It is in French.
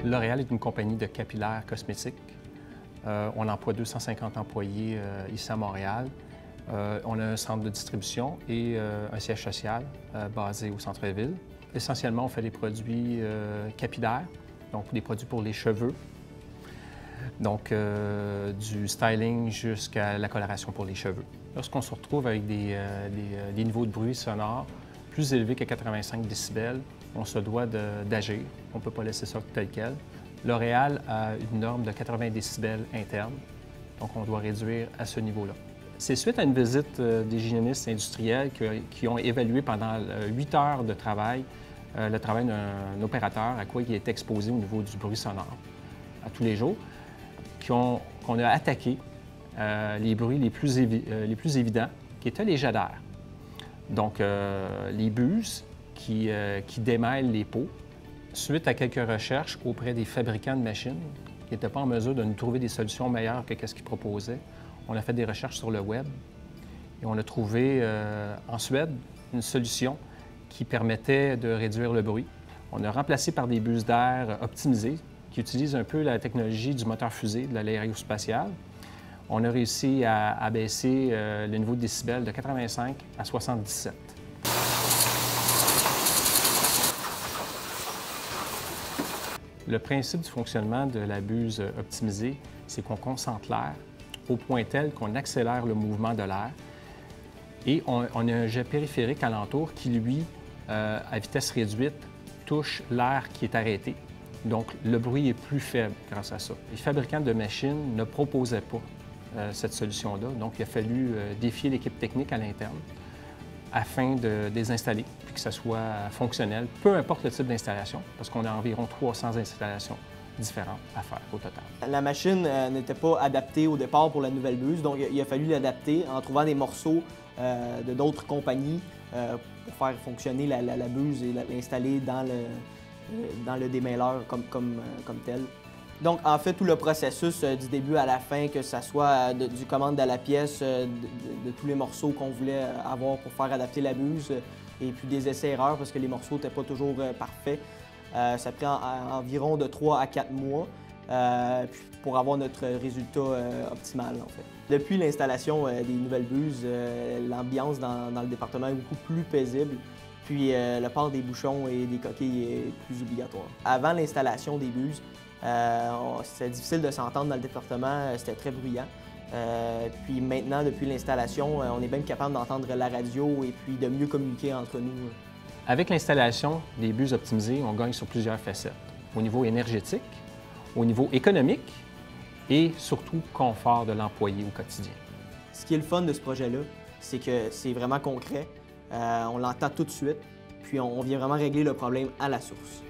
L'Oréal est une compagnie de capillaires cosmétiques. On emploie 250 employés ici à Montréal. On a un centre de distribution et un siège social basé au centre-ville. Essentiellement, on fait des produits capillaires, donc des produits pour les cheveux, donc du styling jusqu'à la coloration pour les cheveux. Lorsqu'on se retrouve avec des niveaux de bruit sonore plus élevés que 85 décibels, on se doit d'agir. On ne peut pas laisser ça tel quel. L'Oréal a une norme de 80 décibels interne, donc on doit réduire à ce niveau-là. C'est suite à une visite d'hygiénistes industriels qui ont évalué pendant 8 heures de travail le travail d'un opérateur, à quoi il est exposé au niveau du bruit sonore à tous les jours, qu'on a attaqué les bruits les plus évidents, qui étaient les jets d'air. Donc, les buses qui démêlent les pots. Suite à quelques recherches auprès des fabricants de machines qui n'étaient pas en mesure de nous trouver des solutions meilleures que ce qu'ils proposaient, on a fait des recherches sur le web et on a trouvé en Suède une solution qui permettait de réduire le bruit. On a remplacé par des buses d'air optimisées qui utilisent un peu la technologie du moteur fusée de l'aérospatiale. On a réussi à baisser le niveau de décibels de 85 à 77. Le principe du fonctionnement de la buse optimisée, c'est qu'on concentre l'air au point tel qu'on accélère le mouvement de l'air. Et on a un jet périphérique alentour qui, lui, à vitesse réduite, touche l'air qui est arrêté. Donc, le bruit est plus faible grâce à ça. Les fabricants de machines ne proposaient pas cette solution-là. Donc, il a fallu défier l'équipe technique à l'interne afin de les installer, puis que ça soit fonctionnel, peu importe le type d'installation, parce qu'on a environ 300 installations différentes à faire au total. La machine n'était pas adaptée au départ pour la nouvelle buse, donc il a fallu l'adapter en trouvant des morceaux de d'autres compagnies pour faire fonctionner la buse et l'installer dans le démêleur comme tel. Donc, en fait, tout le processus du début à la fin, que ce soit du commande de la pièce, de tous les morceaux qu'on voulait avoir pour faire adapter la buse, et puis des essais-erreurs, parce que les morceaux n'étaient pas toujours parfaits. Ça prend environ de 3 à 4 mois pour avoir notre résultat optimal, en fait. Depuis l'installation des nouvelles buses, l'ambiance dans le département est beaucoup plus paisible. Puis le port des bouchons et des coquilles est plus obligatoire. Avant l'installation des buses, c'était difficile de s'entendre dans le département, c'était très bruyant. Puis maintenant, depuis l'installation, on est même capable d'entendre la radio et puis de mieux communiquer entre nous. Avec l'installation des buses optimisées, on gagne sur plusieurs facettes. Au niveau énergétique, au niveau économique et surtout confort de l'employé au quotidien. Ce qui est le fun de ce projet-là, c'est que c'est vraiment concret. On l'entend tout de suite, puis on vient vraiment régler le problème à la source.